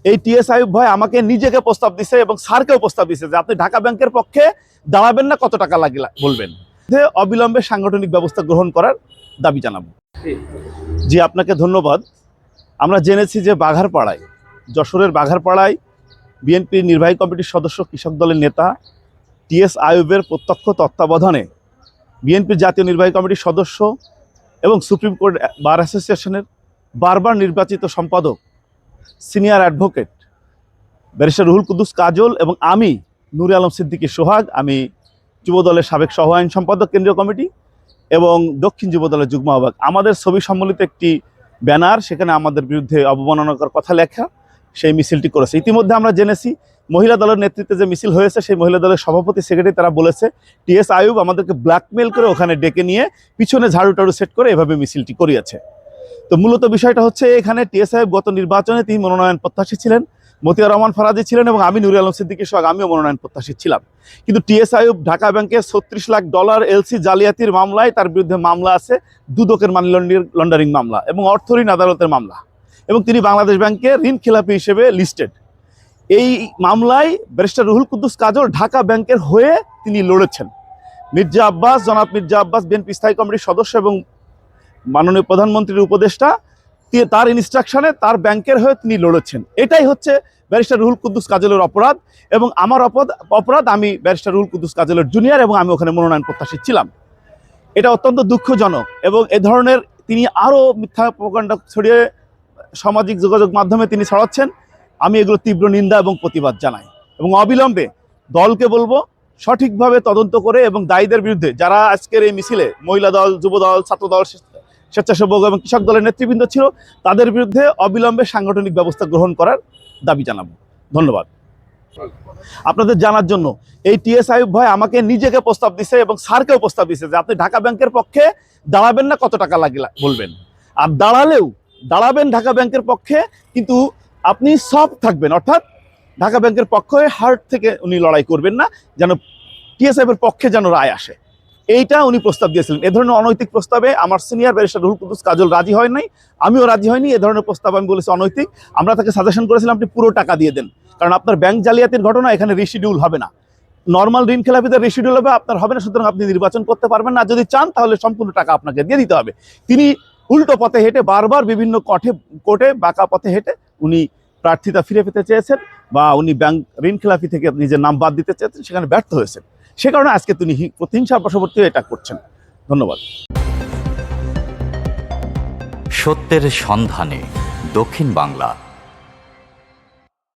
এই টিএস আইয়ুব ভাই আমাকে নিজেকে প্রস্তাব দিছে এবং স্যারকেও প্রস্তাব দিছে যে আপনি ঢাকা ব্যাংকের পক্ষে দাঁড়াবেন না, কত টাকা লাগে বলবেন, যে অবিলম্বে সাংগঠনিক ব্যবস্থা গ্রহণ করার দাবি জানাবো। জি, আপনাকে ধন্যবাদ। আমরা জেনেছি যে বাঘারপাড়ায়, যশোরের বাঘারপাড়ায় বিএনপির নির্বাহী কমিটির সদস্য, কৃষক দলের নেতা টিএস আইয়ুবের প্রত্যক্ষ তত্ত্বাবধানে বিএনপির জাতীয় নির্বাহী কমিটির সদস্য এবং সুপ্রিম কোর্ট বার অ্যাসোসিয়েশনের বারবার নির্বাচিত সম্পাদক senior advocate barrister Ruhul Quddus Kajal এবং আমি নূরে আলম সিদ্দিকী সোহাগ, আমি যুবদলের সাবেক সহ আইন সম্পাদক কেন্দ্রীয় কমিটি এবং দক্ষিণ যুবদলের যুগ্ম আহ্বায়ক, আমাদের ছবি সম্বলিত একটি ব্যানার, সেখানে আমাদের বিরুদ্ধে অবমাননাকর কথা লেখা সেই মিছিলটি করেছে। ইতিমধ্যে আমরা জেনেছি মহিলা দলের নেতৃত্বে যে মিছিল হয়েছে, সেই মহিলা দলের সভাপতি সেক্রেটারি তারা বলেছে টিএস আইয়ুব আমাদেরকে ব্ল্যাকমেল করে ওখানে ডেকে নিয়ে পিছনে ঝাড়ু টাড়ু সেট করে এভাবে মিছিলটি করিয়েছে। তো মূলত বিষয়টা হচ্ছে, এখানে টিএস আইয়ুব গত নির্বাচনে তিনি মনোনয়ন প্রত্যাশী ছিলেন, মতিয়ার রহমান ফরাজি ছিলেন এবং আমি নূরে আলম সিদ্দিকী সোহাগ আমিও মনোনয়ন প্রত্যাশী ছিলাম। কিন্তু টিএস আইয়ুব ঢাকা ব্যাংকে $36 লাখ এলসি জালিয়াতির মামলায় তার বিরুদ্ধে মামলা আছে, দুদকের মানি লন্ডারিং মামলা এবং অর্থ ঋণ আদালতের মামলা, এবং তিনি বাংলাদেশ ব্যাংকের ঋণ খেলাপি হিসেবে লিস্টেড। এই মামলায় ব্যারিস্টার রুহুল কুদ্দুস কাজল ঢাকা ব্যাংকের হয়ে তিনি লড়েছেন। মির্জা আব্বাস, জনাব মির্জা আব্বাস বিএনপি স্থায়ী কমিটির সদস্য এবং মাননীয় প্রধানমন্ত্রীর উপদেষ্টা, তার ইনস্ট্রাকশনে তার ব্যাংকের হয়ে তিনি লড়েছেন। এটাই হচ্ছে ব্যারিস্টার রুহুল কুদ্দুস কাজলের অপরাধ এবং আমার অপরাধ। আমি ব্যারিস্টার রুহুল কুদ্দুস কাজলের জুনিয়র এবং আমি ওখানে মনোনয়ন প্রত্যাশী ছিলাম। এটা অত্যন্ত দুঃখজনক এবং এ ধরনের তিনি আরও মিথ্যা প্রকাণ্ড ছড়িয়ে সামাজিক যোগাযোগ মাধ্যমে তিনি ছড়াচ্ছেন। আমি এগুলো তীব্র নিন্দা এবং প্রতিবাদ জানাই এবং অবিলম্বে দলকে বলবো সঠিকভাবে তদন্ত করে এবং দায়ীদের বিরুদ্ধে, যারা আজকের এই মিছিলে মহিলা দল, যুব দল, ছাত্র দল, স্বেচ্ছাসেবক এবং কৃষক দলের নেতৃবৃন্দ ছিল, তাদের বিরুদ্ধে অবিলম্বে সাংগঠনিক ব্যবস্থা গ্রহণ করার দাবি জানাবো। ধন্যবাদ। আপনাদের জানার জন্য, এই টিএস আইয়ুব ভাই আমাকে নিজেকে প্রস্তাব দিছে এবং স্যারকেও প্রস্তাব দিছে যে আপনি ঢাকা ব্যাংকের পক্ষে দাঁড়াবেন না, কত টাকা লাগে বলবেন, আর দাঁড়ালেও দাঁড়াবেন ঢাকা ব্যাংকের পক্ষে, কিন্তু আপনি সফট থাকবেন, অর্থাৎ ঢাকা ব্যাংকের পক্ষে হার্ট থেকে উনি লড়াই করবেন না, যেন টিএস আইয়ুবের পক্ষে যেন রায় আসে, এইটা উনি প্রস্তাব দিয়েছিলেন। এ ধরনের অনৈতিক প্রস্তাবে আমার সিনিয়র ব্যারিস্টার রুহুল কুদ্দুস কাজল রাজি হয় নাই, আমিও রাজি হয়নি। এ ধরনের প্রস্তাব আমি বলেছি অনৈতিক। আমরা তাকে সাজেশন করেছিলাম আপনি পুরো টাকা দিয়ে দেন, কারণ আপনার ব্যাংক জালিয়াতির ঘটনা, এখানে রিশিডিউল হবে না, নর্মাল ঋণ খেলাপিদের রিশিডিউল হবে, আপনার হবে না, সুতরাং আপনি নির্বাচন করতে পারবেন না। যদি চান তাহলে সম্পূর্ণ টাকা আপনাকে দিয়ে দিতে হবে। তিনি উল্টো পথে হেঁটে বারবার বিভিন্ন কোর্টে বাঁকা পথে হেঁটে উনি প্রার্থিতা ফিরে পেতে চেয়েছেন বা উনি ব্যাংক ঋণ খেলাপি থেকে নিজের নাম বাদ দিতে চেয়েছেন, সেখানে ব্যর্থ হয়েছেন। সে কারণে আজকে তিনি প্রতিহিংসার বশবর্তী এটা করছেন। ধন্যবাদ। সত্যের সন্ধানে দক্ষিণ বাংলা।